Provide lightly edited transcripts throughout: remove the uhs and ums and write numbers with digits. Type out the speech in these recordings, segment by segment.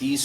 30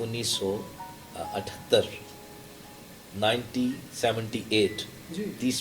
1978 1978 30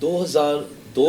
2002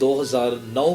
2009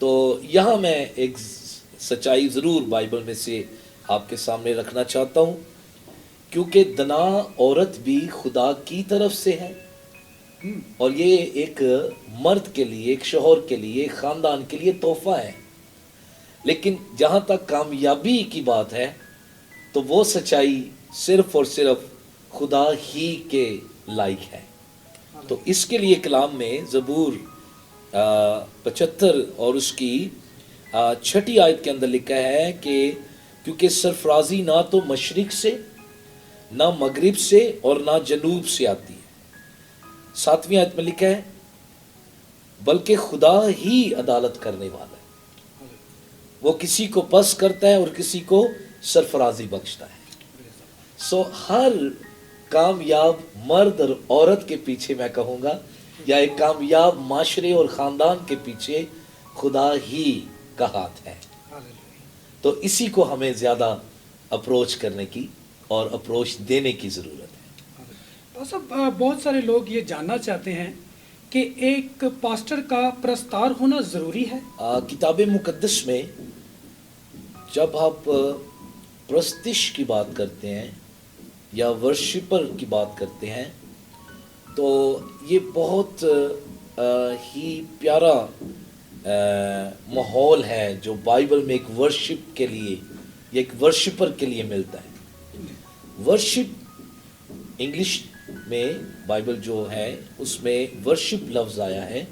تو یہاں میں ایک سچائی ضرور بائبل میں سے آپ کے سامنے رکھنا چاہتا ہوں، کیونکہ دنا عورت بھی خدا کی طرف سے ہے، اور یہ ایک مرد کے لیے، ایک شوہر کے لیے، ایک خاندان کے لیے تحفہ ہے، لیکن جہاں تک کامیابی کی بات ہے تو وہ سچائی صرف اور صرف خدا ہی کے لائق ہے۔ تو اس کے لیے کلام میں زبور 75 اور اس کی 6 آیت کے اندر لکھا ہے کہ کیونکہ سرفرازی نہ تو مشرق سے، نہ مغرب سے، اور نہ جنوب سے آتی ہے۔ 7ویں آیت میں لکھا ہے بلکہ خدا ہی عدالت کرنے والا ہے، وہ کسی کو پس کرتا ہے اور کسی کو سرفرازی بخشتا ہے۔ سو ہر کامیاب مرد اور عورت کے پیچھے میں کہوں گا، یا ایک کامیاب معاشرے اور خاندان کے پیچھے خدا ہی کا ہاتھ ہے۔ تو اسی کو ہمیں زیادہ اپروچ کرنے کی اور اپروچ دینے کی ضرورت ہے۔ صاحب بہت سارے لوگ یہ جاننا چاہتے ہیں کہ ایک پاسٹر کا پرستار ہونا ضروری ہے۔ کتاب مقدس میں جب آپ پرستش کی بات کرتے ہیں یا ورشپر کی بات کرتے ہیں تو یہ بہت ہی پیارا ماحول ہے جو بائبل میں ایک ورشپ کے لیے یا ایک ورشپر کے لیے ملتا ہے۔ ورشپ انگلش میں بائبل جو ہے اس میں ورشپ لفظ آیا ہے،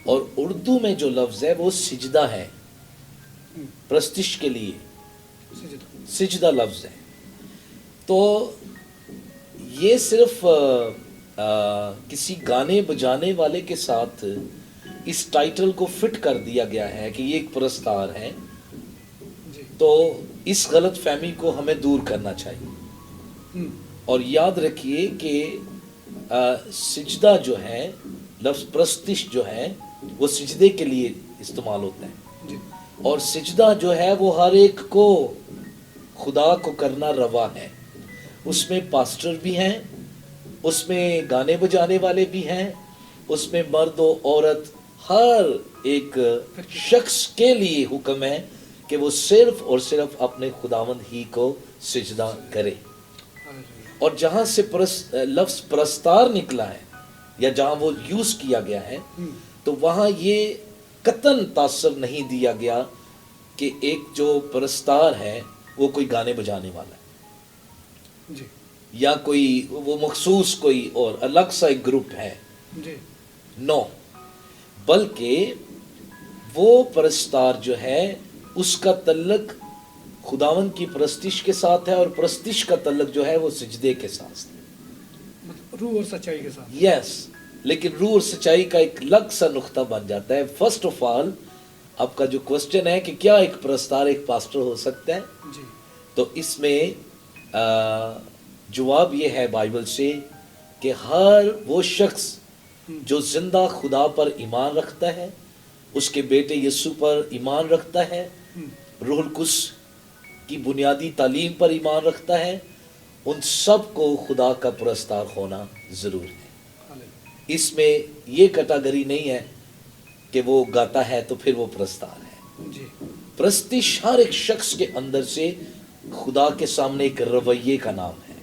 اور اردو میں جو لفظ ہے وہ سجدہ ہے، پرستش کے لیے سجدہ لفظ ہے۔ تو یہ صرف کسی گانے بجانے والے کے ساتھ اس ٹائٹل کو فٹ کر دیا گیا ہے کہ یہ ایک پرستار ہے، تو اس غلط فہمی کو ہمیں دور کرنا چاہیے۔ اور یاد رکھیے کہ سجدہ جو ہے، لفظ پرستش جو ہے وہ سجدے کے لیے استعمال ہوتا ہے، اور سجدہ جو ہے وہ ہر ایک کو خدا کو کرنا روا ہے۔ اس میں پاسٹر بھی ہیں، اس میں گانے بجانے والے بھی ہیں، اس میں مرد و عورت ہر ایک شخص کے لیے حکم ہے کہ وہ صرف اور صرف اپنے خداوند ہی کو سجدہ کرے۔ اور جہاں سے لفظ پرستار نکلا ہے یا جہاں وہ یوز کیا گیا ہے تو وہاں یہ قطعاً تاثر نہیں دیا گیا کہ ایک جو پرستار ہے وہ کوئی گانے بجانے والا ہے یا کوئی وہ مخصوص کوئی اور الگ سا ایک گروپ ہے، نو، بلکہ وہ پرستار جو ہے اس کا تعلق خداوند کی پرستش کے ساتھ ہے، اور پرستش کا تعلق جو ہے وہ سجدے کے ساتھ ہے، روح اور سچائی کے ساتھ۔ یس، لیکن روح اور سچائی کا ایک الگ سا نقطہ بن جاتا ہے۔ فرسٹ آف آل آپ کا جو کوسچن ہے کہ کیا ایک پرستار ایک پاسٹر ہو سکتا ہے، تو اس میں جواب یہ ہے بائبل سے کہ ہر وہ شخص جو زندہ خدا پر ایمان رکھتا ہے، اس کے بیٹے یسوع پر ایمان رکھتا ہے، روح القدس کی بنیادی تعلیم پر ایمان رکھتا ہے، ان سب کو خدا کا پرستار ہونا ضرور ہے۔ اس میں یہ کیٹیگری نہیں ہے کہ وہ گاتا ہے تو پھر وہ پرستار ہے۔ پرستش ہر ایک شخص کے اندر سے خدا کے سامنے ایک رویے کا نام ہے،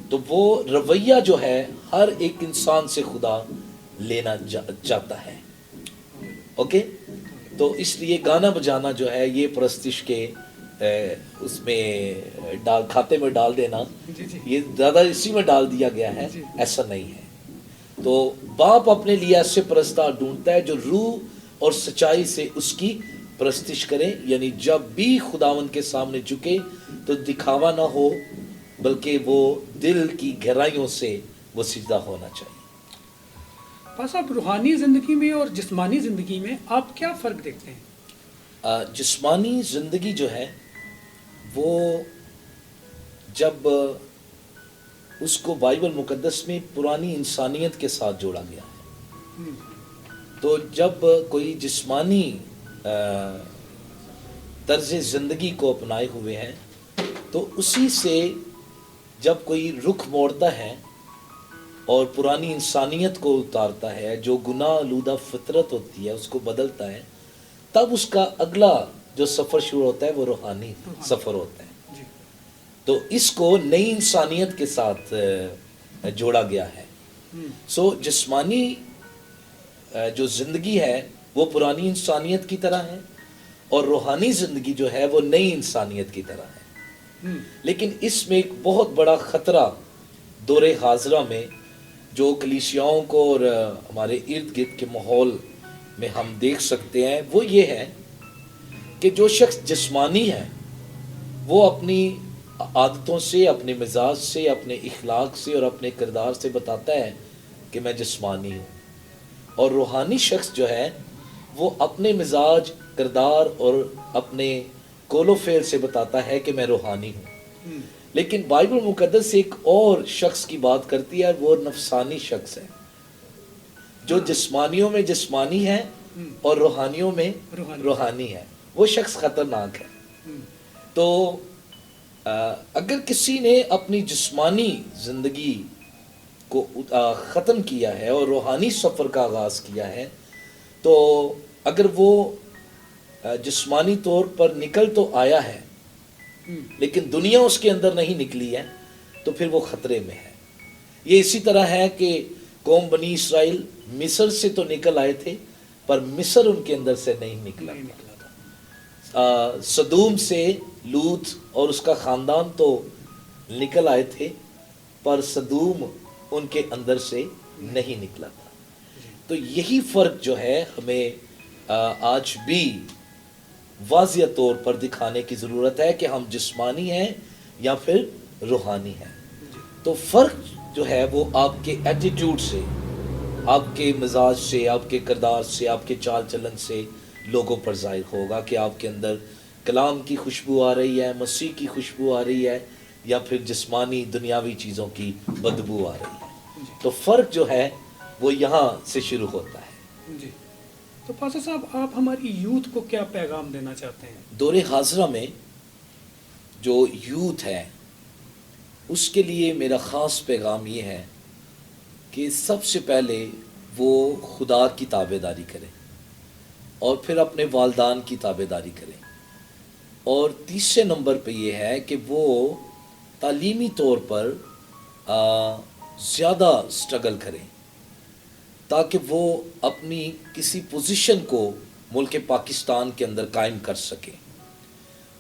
تو وہ رویہ جو ہے ہر ایک انسان سے خدا لینا چاہتا ہے۔ اوکے، تو اس لیے گانا بجانا جو ہے یہ پرستش کے اس میں کھاتے میں ڈال دینا، یہ زیادہ اسی میں ڈال دیا گیا ہے، ایسا نہیں ہے۔ تو باپ اپنے لیے ایسے پرستار ڈھونڈتا ہے جو روح اور سچائی سے اس کی پرستش کرے، یعنی جب بھی خداوند کے سامنے جھکے تو دکھاوا نہ ہو بلکہ وہ دل کی گہرائیوں سے وہ سجدہ ہونا چاہیے۔ صاحب روحانی زندگی میں اور جسمانی زندگی میں آپ کیا فرق دیکھتے ہیں؟ جسمانی زندگی جو ہے وہ جب اس کو بائبل مقدس میں پرانی انسانیت کے ساتھ جوڑا گیا ہے، تو جب کوئی جسمانی طرز زندگی کو اپنائے ہوئے ہیں تو اسی سے جب کوئی رخ موڑتا ہے اور پرانی انسانیت کو اتارتا ہے، جو گناہ آلودہ فطرت ہوتی ہے اس کو بدلتا ہے، تب اس کا اگلا جو سفر شروع ہوتا ہے وہ روحانی سفر ہوتا ہے. جی تو اس کو نئی انسانیت کے ساتھ جوڑا گیا ہے. سو جسمانی جو زندگی ہے وہ پرانی انسانیت کی طرح ہے اور روحانی زندگی جو ہے وہ نئی انسانیت کی طرح ہے. لیکن اس میں ایک بہت بڑا خطرہ دور حاضرہ میں جو کلیسیاؤں کو اور ہمارے ارد گرد کے ماحول میں ہم دیکھ سکتے ہیں وہ یہ ہے کہ جو شخص جسمانی ہے وہ اپنی عادتوں سے، اپنے مزاج سے، اپنے اخلاق سے اور اپنے کردار سے بتاتا ہے کہ میں جسمانی ہوں. اور روحانی شخص جو ہے وہ اپنے مزاج، کردار اور اپنے قول و فعل سے بتاتا ہے کہ میں روحانی ہوں. لیکن بائبل مقدس ایک اور شخص کی بات کرتی ہے، وہ نفسانی شخص ہے جو جسمانیوں میں جسمانی ہے اور روحانیوں میں روحانی ہے. وہ شخص خطرناک ہے. تو اگر کسی نے اپنی جسمانی زندگی کو ختم کیا ہے اور روحانی سفر کا آغاز کیا ہے، تو اگر وہ جسمانی طور پر نکل تو آیا ہے لیکن دنیا اس کے اندر نہیں نکلی ہے تو پھر وہ خطرے میں ہے. یہ اسی طرح ہے کہ قوم بنی اسرائیل مصر سے تو نکل آئے تھے پر مصر ان کے اندر سے نہیں نکلا تھا. سدوم سے لوط اور اس کا خاندان تو نکل آئے تھے پر سدوم ان کے اندر سے نہیں نکلا تھا. تو یہی فرق جو ہے ہمیں آج بھی واضح طور پر دکھانے کی ضرورت ہے کہ ہم جسمانی ہیں یا پھر روحانی ہیں. تو فرق جو ہے وہ آپ کے ایٹیٹیوڈ سے، آپ کے مزاج سے، آپ کے کردار سے، آپ کے چال چلن سے لوگوں پر ظاہر ہوگا کہ آپ کے اندر کلام کی خوشبو آ رہی ہے، مسیح کی خوشبو آ رہی ہے یا پھر جسمانی دنیاوی چیزوں کی بدبو آ رہی ہے. تو فرق جو ہے وہ یہاں سے شروع ہوتا ہے. جی تو پاسٹر صاحب آپ ہماری یوتھ کو کیا پیغام دینا چاہتے ہیں؟ دور حاضرہ میں جو یوتھ ہے اس کے لیے میرا خاص پیغام یہ ہے کہ سب سے پہلے وہ خدا کی تابع داری کرے اور پھر اپنے والدین کی تابع داری کرے، اور تیسرے نمبر پہ یہ ہے کہ وہ تعلیمی طور پر زیادہ سٹرگل کریں تاکہ وہ اپنی کسی پوزیشن کو ملک پاکستان کے اندر قائم کر سکیں.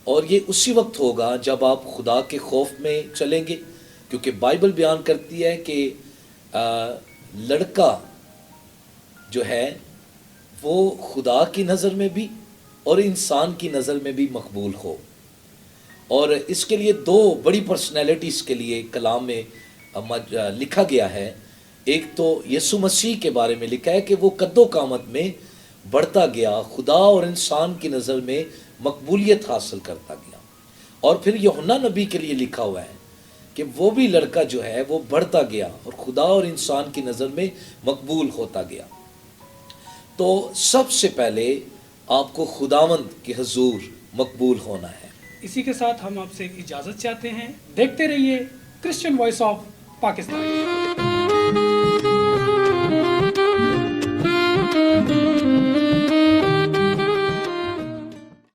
اور یہ اسی وقت ہوگا جب آپ خدا کے خوف میں چلیں گے، کیونکہ بائبل بیان کرتی ہے کہ لڑکا جو ہے وہ خدا کی نظر میں بھی اور انسان کی نظر میں بھی مقبول ہو. اور اس کے لیے دو بڑی پرسنالٹیز کے لیے کلام میں لکھا گیا ہے. ایک تو یسوع مسیح کے بارے میں لکھا ہے کہ وہ قد و قامت میں بڑھتا گیا، خدا اور انسان کی نظر میں مقبولیت حاصل کرتا گیا. اور پھر یوحنا نبی کے لیے لکھا ہوا ہے کہ وہ بھی لڑکا جو ہے وہ بڑھتا گیا اور خدا اور انسان کی نظر میں مقبول ہوتا گیا. تو سب سے پہلے آپ کو خداوند کے حضور مقبول ہونا ہے. اسی کے ساتھ ہم آپ سے اجازت چاہتے ہیں. دیکھتے رہیے کرسچن وائس آف پاکستان.